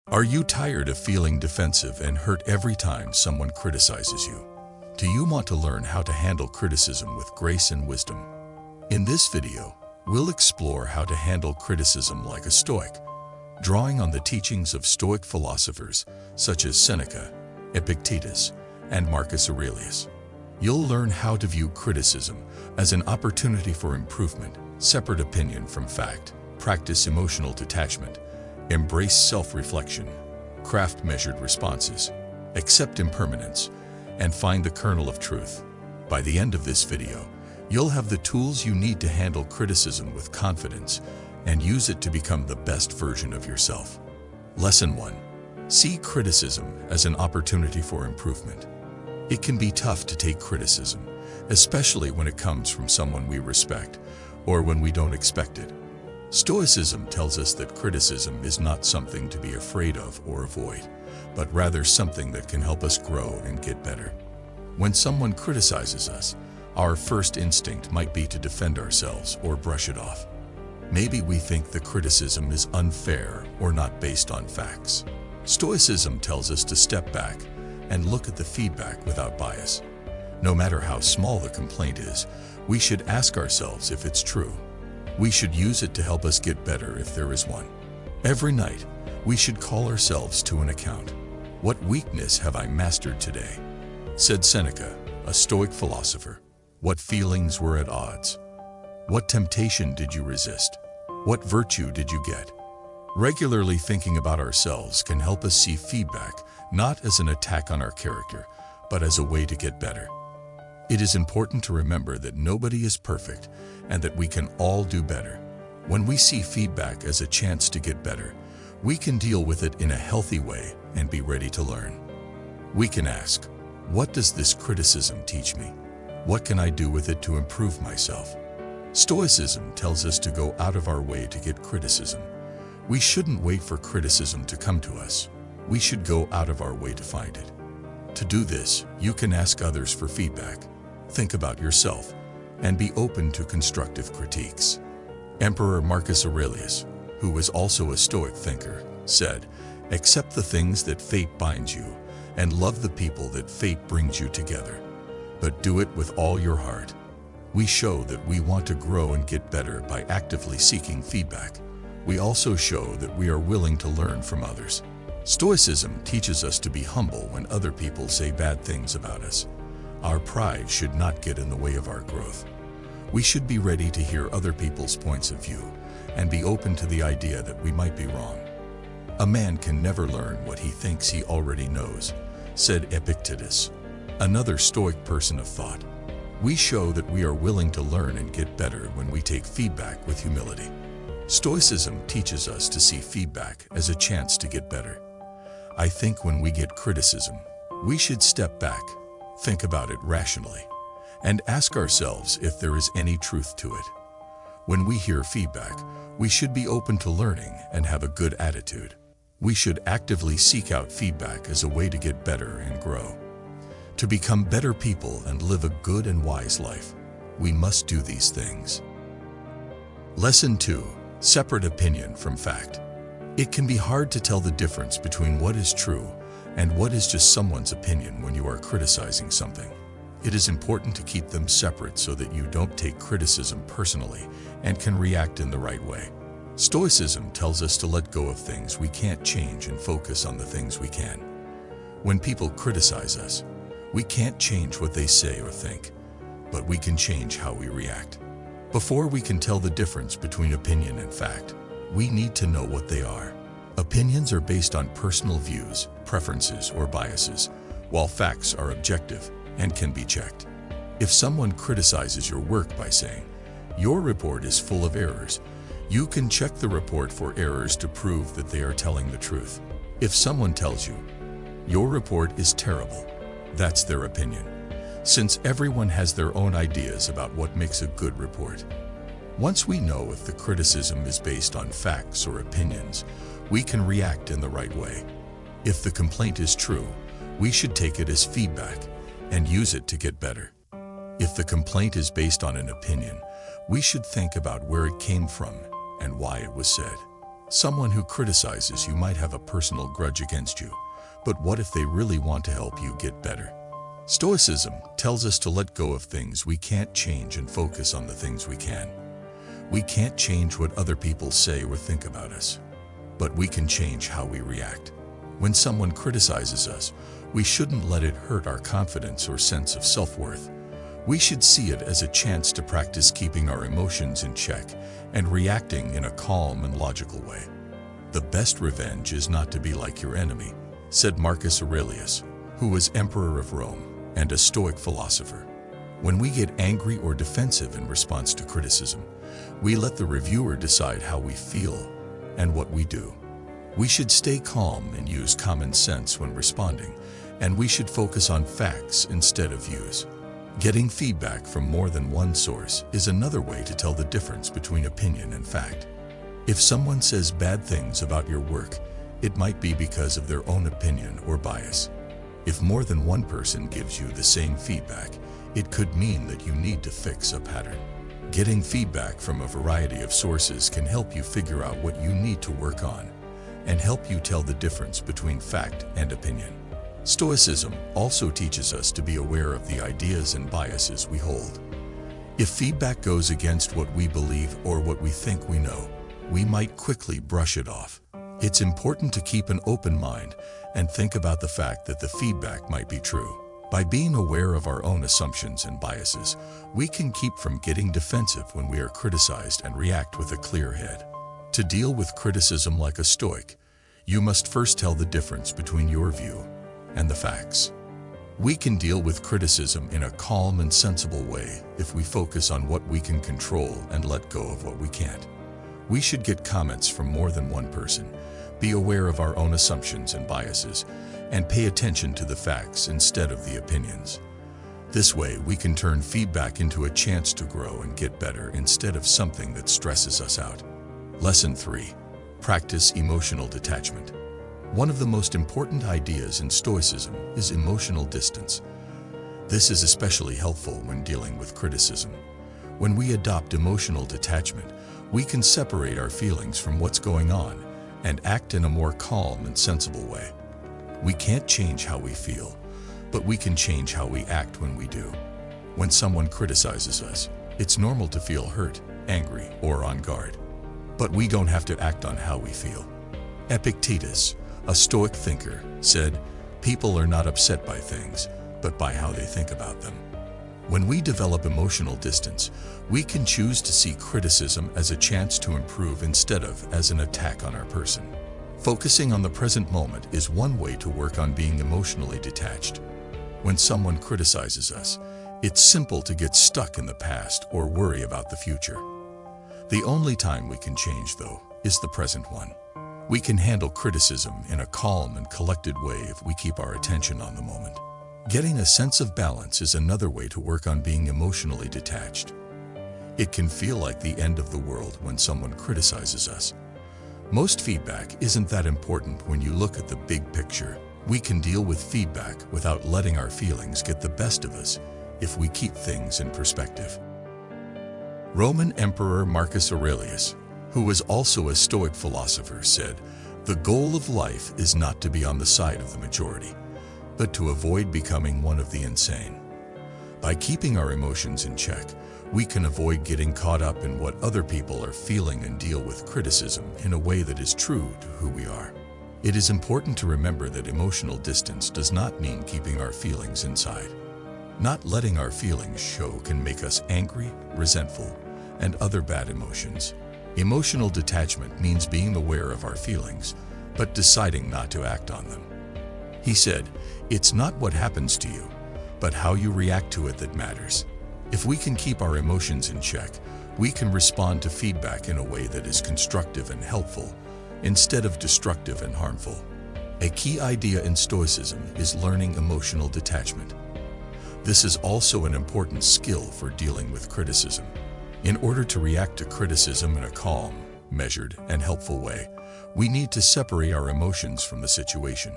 Are you tired of feeling defensive and hurt every time someone criticizes you? Do you want to learn how to handle criticism with grace and wisdom? In this video, we'll explore how to handle criticism like a Stoic, drawing on the teachings of Stoic philosophers such as Seneca, Epictetus, and Marcus Aurelius. You'll learn how to view criticism as an opportunity for improvement, separate opinion from fact, practice emotional detachment, embrace self-reflection, craft measured responses, accept impermanence, and find the kernel of truth. By the end of this video, you'll have the tools you need to handle criticism with confidence and use it to become the best version of yourself. Lesson 1. See criticism as an opportunity for improvement. It can be tough to take criticism, especially when it comes from someone we respect or when we don't expect it. Stoicism tells us that criticism is not something to be afraid of or avoid, but rather something that can help us grow and get better. When someone criticizes us, our first instinct might be to defend ourselves or brush it off. Maybe we think the criticism is unfair or not based on facts. Stoicism tells us to step back and look at the feedback without bias. No matter how small the complaint is, we should ask ourselves if it's true. We should use it to help us get better if there is one. Every night, we should call ourselves to an account. What weakness have I mastered today? Said Seneca, a Stoic philosopher. What feelings were at odds? What temptation did you resist? What virtue did you get? Regularly thinking about ourselves can help us see feedback not as an attack on our character, but as a way to get better. It is important to remember that nobody is perfect and that we can all do better. When we see feedback as a chance to get better, we can deal with it in a healthy way and be ready to learn. We can ask, what does this criticism teach me? What can I do with it to improve myself? Stoicism tells us to go out of our way to get criticism. We shouldn't wait for criticism to come to us. We should go out of our way to find it. To do this, you can ask others for feedback, think about yourself, and be open to constructive critiques. Emperor Marcus Aurelius, who was also a Stoic thinker, said, "Accept the things that fate binds you, and love the people that fate brings you together. But do it with all your heart." We show that we want to grow and get better by actively seeking feedback. We also show that we are willing to learn from others. Stoicism teaches us to be humble when other people say bad things about us. Our pride should not get in the way of our growth. We should be ready to hear other people's points of view and be open to the idea that we might be wrong. A man can never learn what he thinks he already knows, said Epictetus, another Stoic person of thought. We show that we are willing to learn and get better when we take feedback with humility. Stoicism teaches us to see feedback as a chance to get better. I think when we get criticism, we should step back, think about it rationally, and ask ourselves if there is any truth to it. When we hear feedback, we should be open to learning and have a good attitude. We should actively seek out feedback as a way to get better and grow. To become better people and live a good and wise life, we must do these things. Lesson 2. Separate opinion from fact. It can be hard to tell the difference between what is true and what is just someone's opinion when you are criticizing something. It is important to keep them separate so that you don't take criticism personally and can react in the right way. Stoicism tells us to let go of things we can't change and focus on the things we can. When people criticize us, we can't change what they say or think, but we can change how we react. Before we can tell the difference between opinion and fact, we need to know what they are. Opinions are based on personal views, preferences, or biases, while facts are objective and can be checked. If someone criticizes your work by saying, "Your report is full of errors," you can check the report for errors to prove that they are telling the truth. If someone tells you, "Your report is terrible," that's their opinion, since everyone has their own ideas about what makes a good report. Once we know if the criticism is based on facts or opinions, we can react in the right way. If the complaint is true, we should take it as feedback and use it to get better. If the complaint is based on an opinion, we should think about where it came from and why it was said. Someone who criticizes you might have a personal grudge against you, but what if they really want to help you get better? Stoicism tells us to let go of things we can't change and focus on the things we can. We can't change what other people say or think about us, but we can change how we react. When someone criticizes us, we shouldn't let it hurt our confidence or sense of self-worth. We should see it as a chance to practice keeping our emotions in check and reacting in a calm and logical way. The best revenge is not to be like your enemy, said Marcus Aurelius, who was emperor of Rome and a Stoic philosopher. When we get angry or defensive in response to criticism, we let the reviewer decide how we feel and what we do. We should stay calm and use common sense when responding, and we should focus on facts instead of views. Getting feedback from more than one source is another way to tell the difference between opinion and fact. If someone says bad things about your work, it might be because of their own opinion or bias. If more than one person gives you the same feedback, it could mean that you need to fix a pattern. Getting feedback from a variety of sources can help you figure out what you need to work on and help you tell the difference between fact and opinion. Stoicism also teaches us to be aware of the ideas and biases we hold. If feedback goes against what we believe or what we think we know, we might quickly brush it off. It's important to keep an open mind and think about the fact that the feedback might be true. By being aware of our own assumptions and biases, we can keep from getting defensive when we are criticized and react with a clear head. To deal with criticism like a Stoic, you must first tell the difference between your view and the facts. We can deal with criticism in a calm and sensible way if we focus on what we can control and let go of what we can't. We should get comments from more than one person, be aware of our own assumptions and biases, and pay attention to the facts instead of the opinions. This way, we can turn feedback into a chance to grow and get better instead of something that stresses us out. Lesson 3. Practice emotional detachment. One of the most important ideas in Stoicism is emotional distance. This is especially helpful when dealing with criticism. When we adopt emotional detachment, we can separate our feelings from what's going on and act in a more calm and sensible way. We can't change how we feel, but we can change how we act when we do. When someone criticizes us, it's normal to feel hurt, angry, or on guard. But we don't have to act on how we feel. Epictetus, a Stoic thinker, said, "People are not upset by things, but by how they think about them." When we develop emotional distance, we can choose to see criticism as a chance to improve instead of as an attack on our person. Focusing on the present moment is one way to work on being emotionally detached. When someone criticizes us, it's simple to get stuck in the past or worry about the future. The only time we can change, though, is the present one. We can handle criticism in a calm and collected way if we keep our attention on the moment. Getting a sense of balance is another way to work on being emotionally detached. It can feel like the end of the world when someone criticizes us. Most feedback isn't that important when you look at the big picture. We can deal with feedback without letting our feelings get the best of us if we keep things in perspective. Roman Emperor Marcus Aurelius, who was also a Stoic philosopher, said, "The goal of life is not to be on the side of the majority, but to avoid becoming one of the insane." By keeping our emotions in check, we can avoid getting caught up in what other people are feeling and deal with criticism in a way that is true to who we are. It is important to remember that emotional distance does not mean keeping our feelings inside. Not letting our feelings show can make us angry, resentful, and other bad emotions. Emotional detachment means being aware of our feelings, but deciding not to act on them. He said, "It's not what happens to you, but how you react to it that matters." If we can keep our emotions in check, we can respond to feedback in a way that is constructive and helpful, instead of destructive and harmful. A key idea in Stoicism is learning emotional detachment. This is also an important skill for dealing with criticism. In order to react to criticism in a calm, measured, and helpful way, we need to separate our emotions from the situation,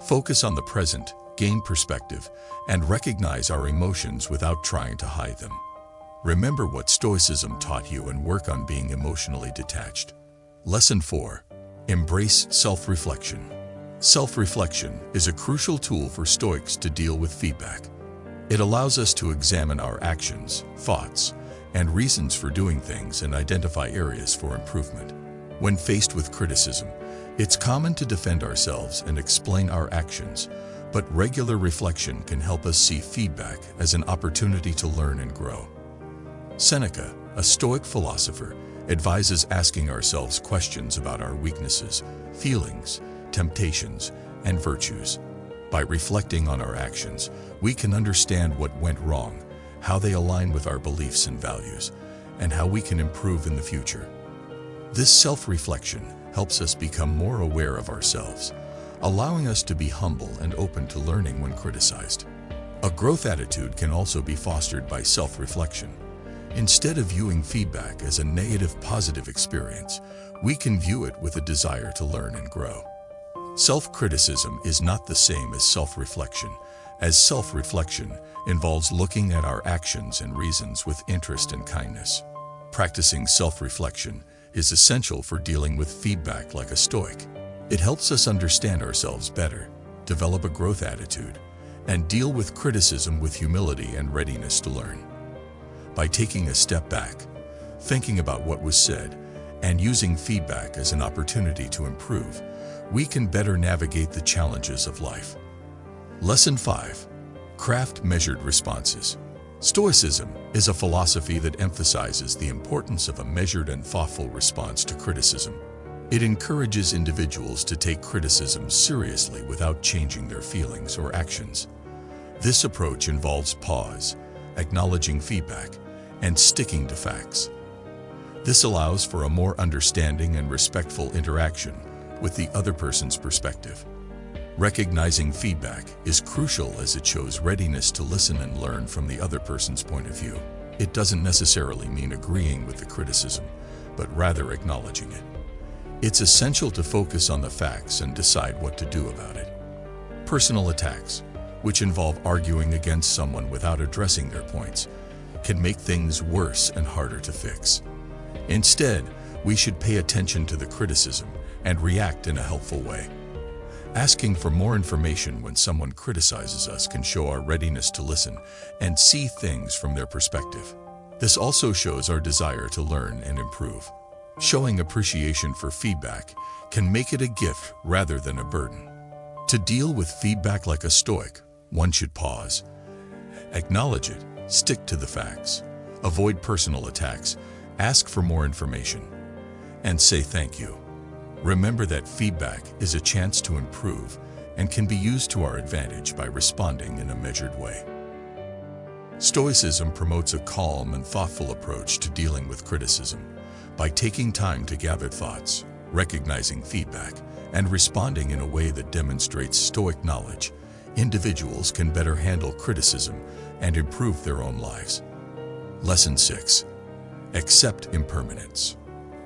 focus on the present, gain perspective, and recognize our emotions without trying to hide them. Remember what Stoicism taught you and work on being emotionally detached. Lesson 4. Embrace self-reflection. Self-reflection is a crucial tool for Stoics to deal with feedback. It allows us to examine our actions, thoughts, and reasons for doing things and identify areas for improvement. When faced with criticism, it's common to defend ourselves and explain our actions, but regular reflection can help us see feedback as an opportunity to learn and grow. Seneca, a Stoic philosopher, advises asking ourselves questions about our weaknesses, feelings, temptations, and virtues. By reflecting on our actions, we can understand what went wrong, how they align with our beliefs and values, and how we can improve in the future. This self-reflection helps us become more aware of ourselves, allowing us to be humble and open to learning when criticized. A growth attitude can also be fostered by self-reflection. Instead of viewing feedback as a negative, positive experience, we can view it with a desire to learn and grow. Self-criticism is not the same as self-reflection, as self-reflection involves looking at our actions and reasons with interest and kindness. Practicing self-reflection is essential for dealing with feedback like a Stoic. It helps us understand ourselves better, develop a growth attitude, and deal with criticism with humility and readiness to learn. By taking a step back, thinking about what was said, and using feedback as an opportunity to improve, we can better navigate the challenges of life. Lesson 5. Craft measured responses. Stoicism is a philosophy that emphasizes the importance of a measured and thoughtful response to criticism. It encourages individuals to take criticism seriously without changing their feelings or actions. This approach involves pause, acknowledging feedback, and sticking to facts. This allows for a more understanding and respectful interaction with the other person's perspective. Recognizing feedback is crucial as it shows readiness to listen and learn from the other person's point of view. It doesn't necessarily mean agreeing with the criticism, but rather acknowledging it. It's essential to focus on the facts and decide what to do about it. Personal attacks, which involve arguing against someone without addressing their points, can make things worse and harder to fix. Instead, we should pay attention to the criticism and react in a helpful way. Asking for more information when someone criticizes us can show our readiness to listen and see things from their perspective. This also shows our desire to learn and improve. Showing appreciation for feedback can make it a gift rather than a burden. To deal with feedback like a Stoic, one should pause, acknowledge it, stick to the facts, avoid personal attacks, ask for more information, and say thank you. Remember that feedback is a chance to improve and can be used to our advantage by responding in a measured way. Stoicism promotes a calm and thoughtful approach to dealing with criticism. By taking time to gather thoughts, recognizing feedback, and responding in a way that demonstrates Stoic knowledge, individuals can better handle criticism and improve their own lives. Lesson 6. Accept impermanence.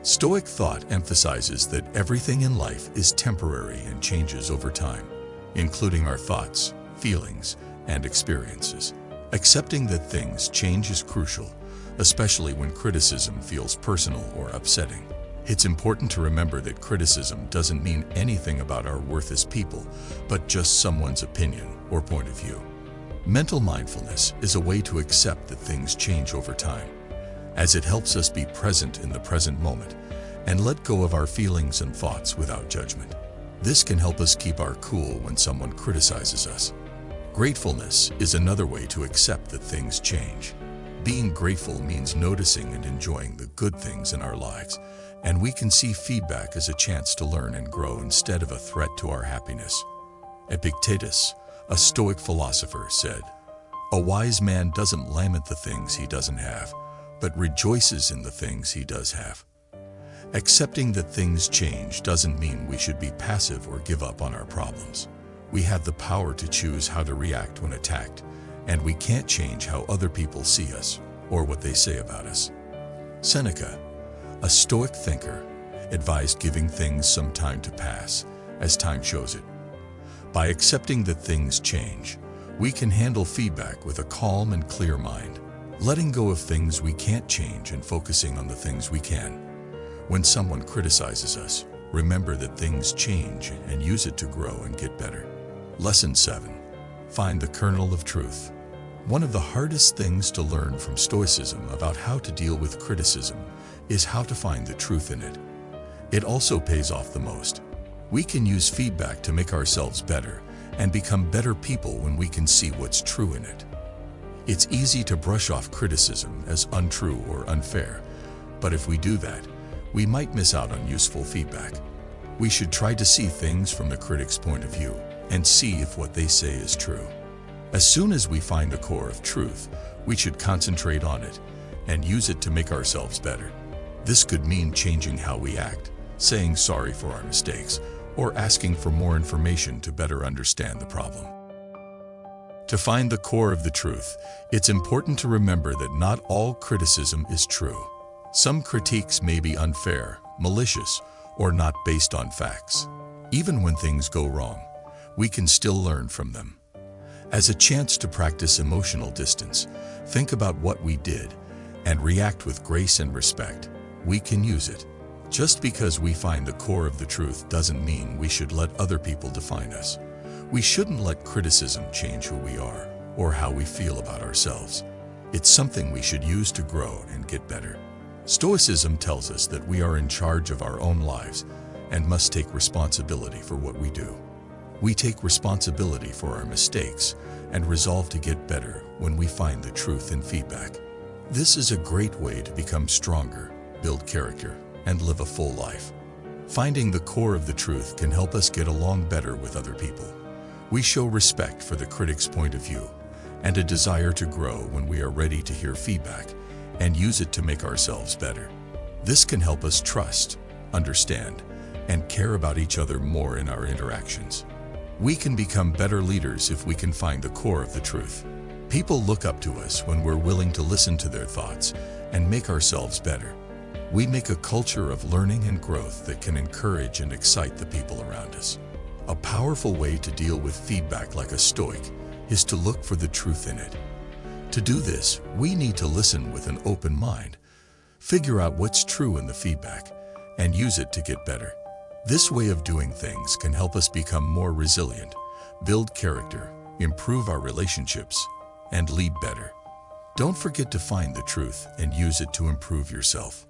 Stoic thought emphasizes that everything in life is temporary and changes over time, including our thoughts, feelings, and experiences. Accepting that things change is crucial, especially when criticism feels personal or upsetting. It's important to remember that criticism doesn't mean anything about our worth as people, but just someone's opinion or point of view. Mental mindfulness is a way to accept that things change over time, as it helps us be present in the present moment and let go of our feelings and thoughts without judgment. This can help us keep our cool when someone criticizes us. Gratefulness is another way to accept that things change. Being grateful means noticing and enjoying the good things in our lives, and we can see feedback as a chance to learn and grow instead of a threat to our happiness. Epictetus, a Stoic philosopher, said, "A wise man doesn't lament the things he doesn't have, but rejoices in the things he does have." Accepting that things change doesn't mean we should be passive or give up on our problems. We have the power to choose how to react when attacked, and we can't change how other people see us or what they say about us. Seneca, a Stoic thinker, advised giving things some time to pass, as time shows it. By accepting that things change, we can handle feedback with a calm and clear mind, letting go of things we can't change and focusing on the things we can. When someone criticizes us, remember that things change and use it to grow and get better. Lesson 7. Find the kernel of truth. One of the hardest things to learn from Stoicism about how to deal with criticism is how to find the truth in it. It also pays off the most. We can use feedback to make ourselves better and become better people when we can see what's true in it. It's easy to brush off criticism as untrue or unfair, but if we do that, we might miss out on useful feedback. We should try to see things from the critic's point of view and see if what they say is true. As soon as we find the core of truth, we should concentrate on it and use it to make ourselves better. This could mean changing how we act, saying sorry for our mistakes, or asking for more information to better understand the problem. To find the core of the truth, it's important to remember that not all criticism is true. Some critiques may be unfair, malicious, or not based on facts. Even when things go wrong, we can still learn from them. As a chance to practice emotional distance, think about what we did and react with grace and respect. We can use it. Just because we find the core of the truth doesn't mean we should let other people define us. We shouldn't let criticism change who we are or how we feel about ourselves. It's something we should use to grow and get better. Stoicism tells us that we are in charge of our own lives and must take responsibility for what we do. We take responsibility for our mistakes and resolve to get better when we find the truth in feedback. This is a great way to become stronger, build character, and live a full life. Finding the core of the truth can help us get along better with other people. We show respect for the critic's point of view and a desire to grow when we are ready to hear feedback and use it to make ourselves better. This can help us trust, understand, and care about each other more in our interactions. We can become better leaders if we can find the core of the truth. People look up to us when we're willing to listen to their thoughts and make ourselves better. We make a culture of learning and growth that can encourage and excite the people around us. A powerful way to deal with feedback like a Stoic is to look for the truth in it. To do this, we need to listen with an open mind, figure out what's true in the feedback, and use it to get better. This way of doing things can help us become more resilient, build character, improve our relationships, and lead better. Don't forget to find the truth and use it to improve yourself.